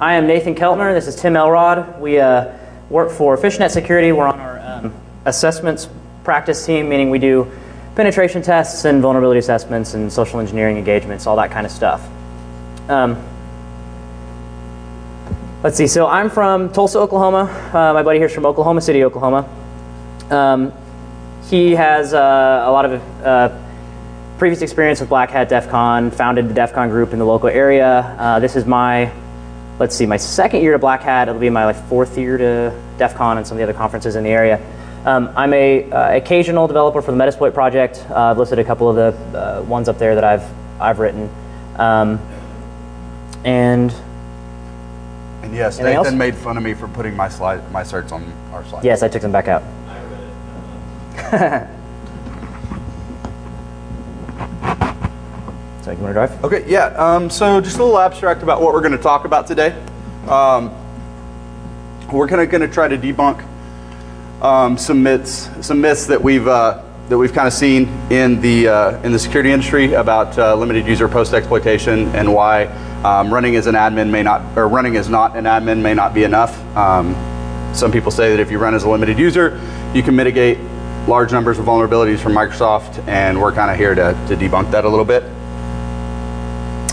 I am Nathan Keltner. This is Tim Elrod. We work for Fishnet Security. We're on our assessments practice team, meaning we do penetration tests and vulnerability assessments and social engineering engagements, all that kind of stuff. Let's see. So I'm from Tulsa, Oklahoma. My buddy here's from Oklahoma City, Oklahoma. He has a lot of previous experience with Blackhat DEF CON, founded the DEF CON group in the local area. This is my, let's see, my second year to Blackhat. It'll be my fourth year to DEF CON and some of the other conferences in the area. I'm a occasional developer for the Metasploit project. I've listed a couple of the ones up there that I've written. And yes, Nathan made fun of me for putting my certs on our slide. Yes, I took them back out. So you want to drive? Okay, yeah. So just a little abstract about what we're going to talk about today. We're going to try to debunk some myths that we've kind of seen in the security industry about limited user post exploitation and why running as an admin may not, or running as not an admin may not be enough. Some people say that if you run as a limited user, you can mitigate large numbers of vulnerabilities from Microsoft, and we're kind of here to debunk that a little bit.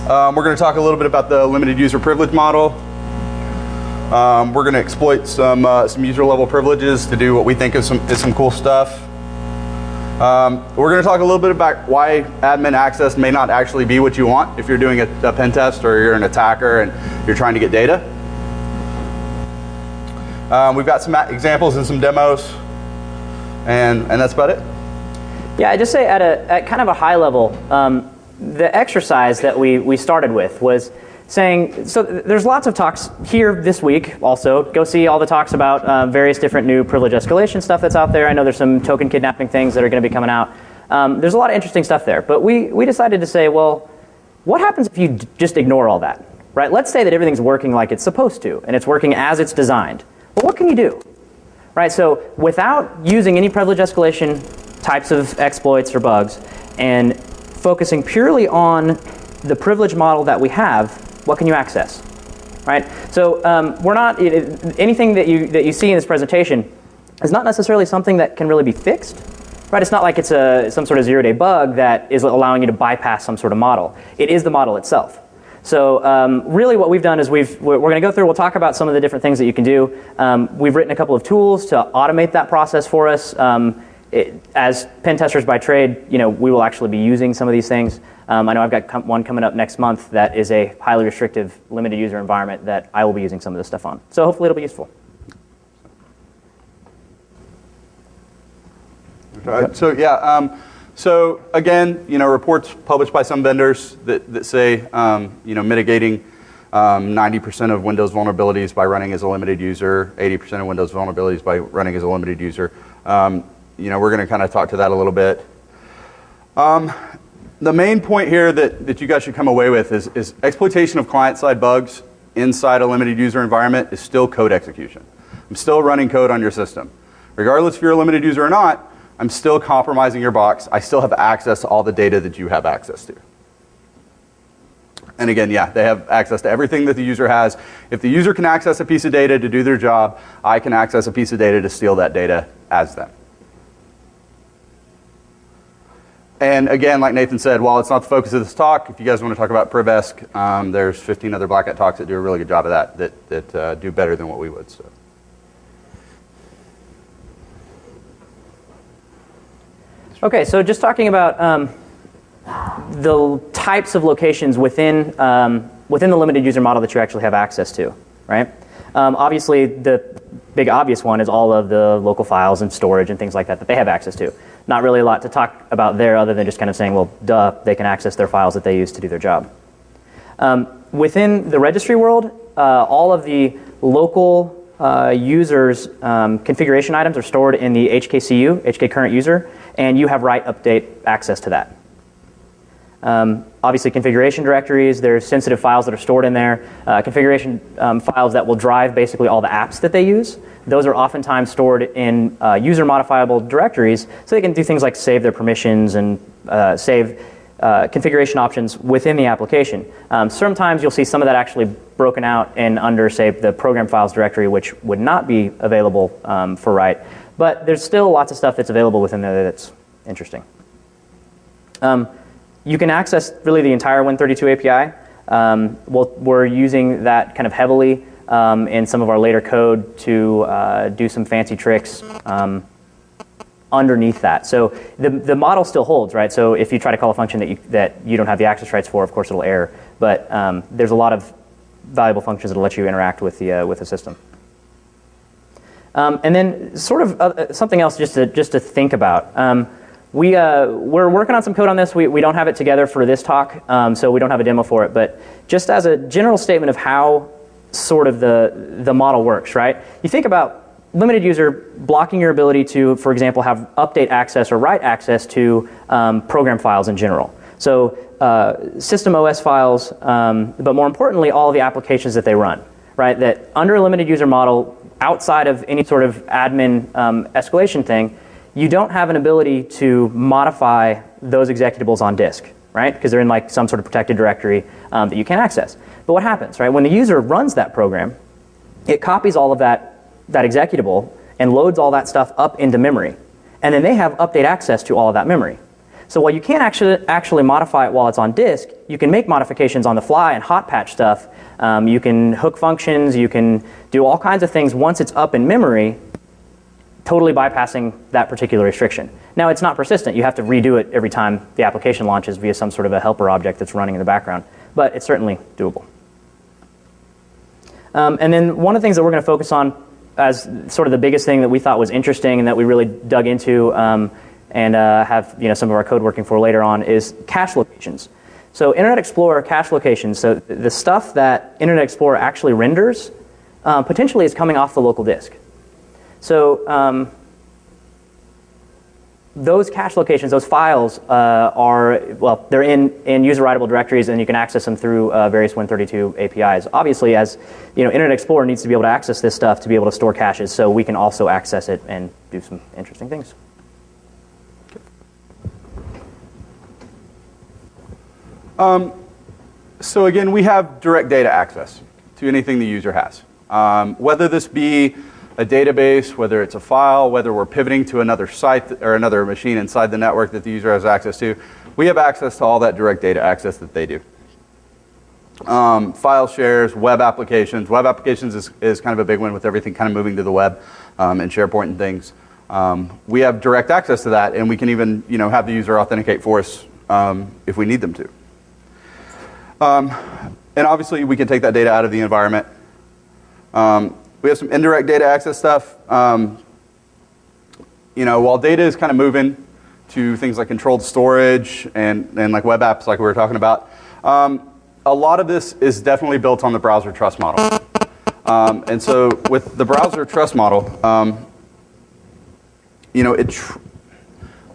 We're going to talk a little bit about the limited user privilege model. We're going to exploit some user level privileges to do what we think is some cool stuff. We're going to talk a little bit about why admin access may not actually be what you want if you're doing a pen test or you're an attacker and you're trying to get data. We've got some examples and some demos, and that's about it. Yeah, I just say at kind of a high level, the exercise that we started with was saying, so there's lots of talks here this week also. Go see all the talks about various different new privilege escalation stuff that's out there. I know there's some token kidnapping things that are going to be coming out. There's a lot of interesting stuff there. But we decided to say, well, what happens if you just ignore all that? Right? Let's say that everything's working like it's supposed to, and it's working as it's designed. Well, what can you do? Right? So without using any privilege escalation types of exploits or bugs, and focusing purely on the privilege model that we have, what can you access? Right? So we're not, anything that you see in this presentation is not necessarily something that can really be fixed. Right? It's not like it's some sort of zero-day bug that is allowing you to bypass some sort of model. It is the model itself. So really what we've done is we're going to go through, we'll talk about some of the different things that you can do. We've written a couple of tools to automate that process for us. As pen testers by trade, we will actually be using some of these things. I know I've got one coming up next month that is a highly restrictive, limited user environment that I will be using some of this stuff on. So hopefully it'll be useful. Okay. So yeah, so again, reports published by some vendors that say, mitigating 90% of Windows vulnerabilities by running as a limited user, 80% of Windows vulnerabilities by running as a limited user. We're going to kind of talk to that a little bit. The main point here that you guys should come away with is exploitation of client-side bugs inside a limited user environment is still code execution. I'm still running code on your system. Regardless if you're a limited user or not, I'm still compromising your box. I still have access to all the data that you have access to. And again, yeah, they have access to everything that the user has. If the user can access a piece of data to do their job, I can access a piece of data to steal that data as them. And again, like Nathan said, while it's not the focus of this talk, if you guys want to talk about PrivEsc, there's 15 other Blackhat talks that do a really good job of that do better than what we would. So. Okay, so just talking about the types of locations within the limited user model that you actually have access to, right? Obviously, the big obvious one is all of the local files and storage and things like that they have access to. Not really a lot to talk about there other than just kind of saying, well, duh, they can access their files that they use to do their job. Within the registry world, all of the local users' configuration items are stored in the HKCU, HK current user, and you have write update access to that. Obviously configuration directories, there's sensitive files that are stored in there, configuration files that will drive basically all the apps that they use. Those are oftentimes stored in user modifiable directories so they can do things like save their permissions and save configuration options within the application. Sometimes you'll see some of that actually broken out and under, say, the program files directory, which would not be available for write. But there's still lots of stuff that's available within there that's interesting. You can access really the entire Win32 API. We're using that kind of heavily in some of our later code to do some fancy tricks underneath that. So the model still holds, right? So if you try to call a function that you don't have the access rights for, of course it'll error. But there's a lot of valuable functions that'll let you interact with the system. And then sort of something else just to think about. We're working on some code on this. We don't have it together for this talk, so we don't have a demo for it. But just as a general statement of how sort of the model works, right? You think about limited user blocking your ability to, for example, have update access or write access to program files in general. So system OS files, but more importantly, all of the applications that they run, right? That under a limited user model, outside of any sort of admin escalation thing, you don't have an ability to modify those executables on disk, right? Because they're in like some sort of protected directory that you can't access. But what happens, right? When the user runs that program, it copies all of that executable and loads all that stuff up into memory. And then they have update access to all of that memory. So while you can't actually modify it while it's on disk, you can make modifications on the fly and hot patch stuff. You can hook functions, you can do all kinds of things once it's up in memory, totally bypassing that particular restriction. Now it's not persistent. You have to redo it every time the application launches via some sort of a helper object that's running in the background. But it's certainly doable. And then one of the things that we're going to focus on as sort of the biggest thing that we thought was interesting and that we really dug into and have some of our code working for later on is cache locations. So Internet Explorer cache locations, so the stuff that Internet Explorer actually renders potentially is coming off the local disk. So those cache locations, those files they're in user writable directories, and you can access them through various Win32 APIs. Obviously, as Internet Explorer needs to be able to access this stuff to be able to store caches, so we can also access it and do some interesting things. So again, we have direct data access to anything the user has. Whether this be a database, whether it's a file, whether we're pivoting to another site or another machine inside the network that the user has access to, we have access to all that direct data access that they do. File shares, web applications. Web applications is kind of a big one with everything kind of moving to the web and SharePoint and things. We have direct access to that, and we can even have the user authenticate for us if we need them to. And obviously, we can take that data out of the environment. We have some indirect data access stuff. While data is kind of moving to things like controlled storage and like web apps like we were talking about, a lot of this is definitely built on the browser trust model. And so with the browser trust model, let's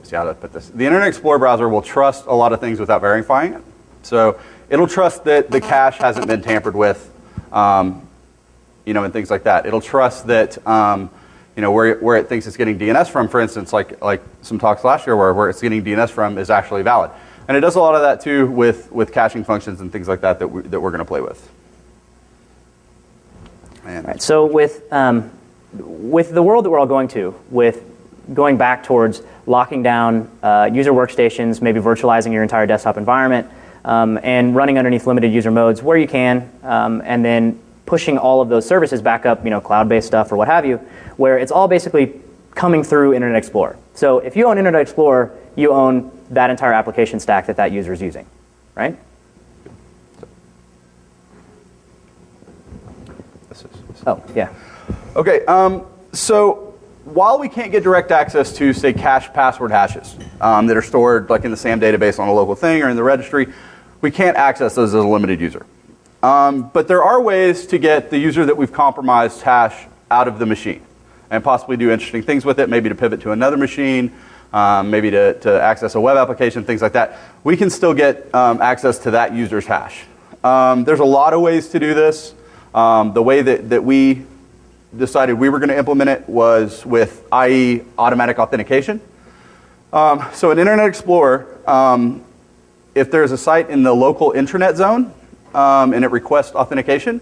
see how to put this. The Internet Explorer browser will trust a lot of things without verifying it. So it'll trust that the cache hasn't been tampered with, and things like that. It'll trust that, where it thinks it's getting DNS from, for instance, like some talks last year where it's getting DNS from is actually valid. And it does a lot of that too with caching functions and things like that we're going to play with. And right, so with the world that we're all going to, with going back towards locking down user workstations, maybe virtualizing your entire desktop environment, and running underneath limited user modes where you can, and then pushing all of those services back up, cloud-based stuff or what have you, where it's all basically coming through Internet Explorer. So if you own Internet Explorer, you own that entire application stack that user is using, right? Oh, yeah. Okay, so while we can't get direct access to, say, cache password hashes that are stored like in the SAM database on a local thing or in the registry, we can't access those as a limited user. But there are ways to get the user that we've compromised hash out of the machine and possibly do interesting things with it, maybe to pivot to another machine, maybe to access a web application, things like that. We can still get access to that user's hash. There's a lot of ways to do this. The way that we decided we were going to implement it was with IE automatic authentication. So in Internet Explorer, if there's a site in the local intranet zone and it requests authentication,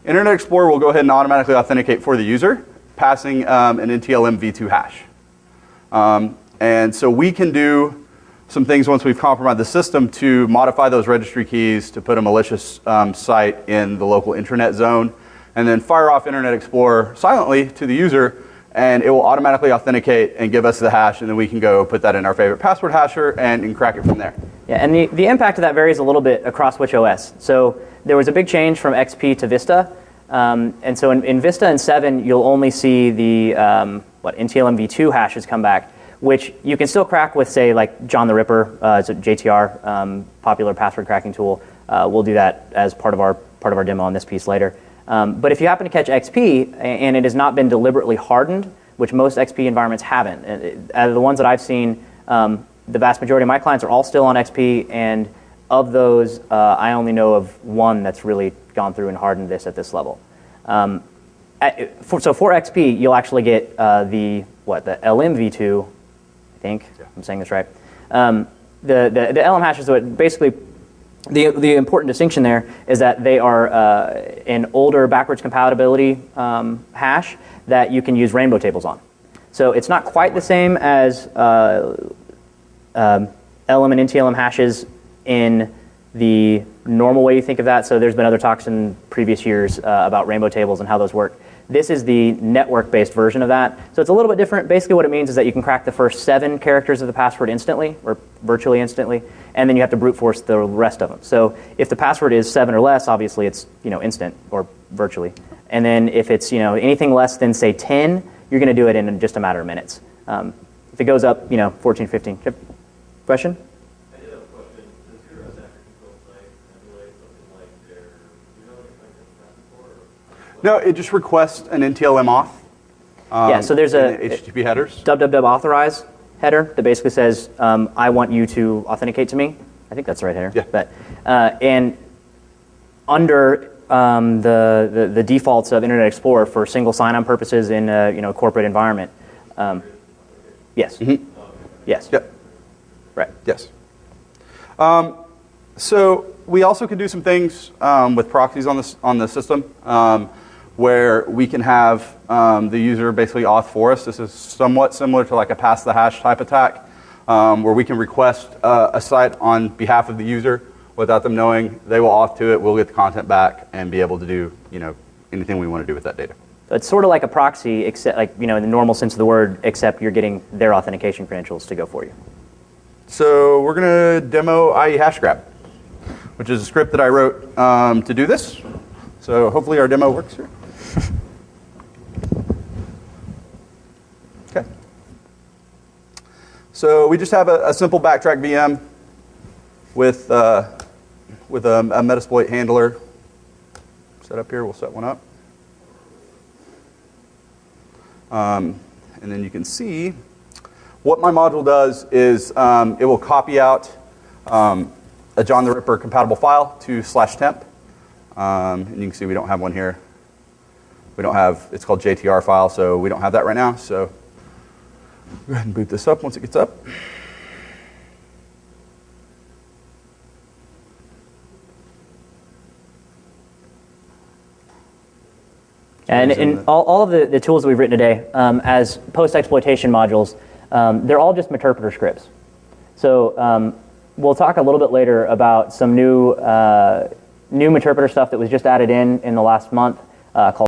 Internet Explorer will go ahead and automatically authenticate for the user, passing an NTLM v2 hash. And so we can do some things once we've compromised the system to modify those registry keys to put a malicious site in the local intranet zone, and then fire off Internet Explorer silently to the user, and it will automatically authenticate and give us the hash, and then we can go put that in our favorite password hasher and crack it from there. Yeah, and the impact of that varies a little bit across which OS. So there was a big change from XP to Vista, and so in Vista and 7, you'll only see the NTLM v2 hashes come back, which you can still crack with, say, like John the Ripper. It's a JTR, popular password cracking tool. We'll do that as part of our demo on this piece later. But if you happen to catch XP and it has not been deliberately hardened, which most XP environments haven't, out of the ones that I've seen, the vast majority of my clients are all still on XP, and of those, I only know of one that's really gone through and hardened this at this level. So for XP, you'll actually get the LMv2, I think, yeah. I'm saying this right. The LM hashes, basically, the important distinction there is that they are an older backwards compatibility hash that you can use rainbow tables on. So it's not quite the same as LM and NTLM hashes in the normal way you think of that. So there's been other talks in previous years about rainbow tables and how those work. This is the network-based version of that. So it's a little bit different. Basically what it means is that you can crack the first 7 characters of the password instantly, or virtually instantly, and then you have to brute force the rest of them. So if the password is 7 or less, obviously it's instant or virtually. And then if it's anything less than, say, 10, you're going to do it in just a matter of minutes. If it goes up 14, 15. Question? I did have a question. Does your attacker control site emulate something like their, No, it just requests an NTLM auth. Yeah, so there's a HTTP headers. www authorize header that basically says, I want you to authenticate to me. I think that's the right header. Yeah. But, and under the defaults of Internet Explorer for single sign-on purposes in a corporate environment, yes. Mm-hmm. Yes. Yep. Right. Yes. So we also can do some things with proxies on the system where we can have the user basically auth for us. This is somewhat similar to like a pass the hash type attack where we can request a site on behalf of the user without them knowing. They will auth to it. We'll get the content back and be able to do anything we want to do with that data. So it's sort of like a proxy, except in the normal sense of the word, except you're getting their authentication credentials to go for you. So we're going to demo IE hash grab, which is a script that I wrote to do this. So hopefully our demo works here. Okay. So we just have a simple backtrack VM with a Metasploit handler set up here. We'll set one up. And then you can see what my module does is it will copy out a John the Ripper compatible file to /temp. And you can see we don't have one here. We don't have, it's called JTR file, so we don't have that right now. So go ahead and boot this up once it gets up. And in all of the tools that we've written today, as post-exploitation modules, they're all just interpreter scripts. So we'll talk a little bit later about some new interpreter stuff that was just added in the last month called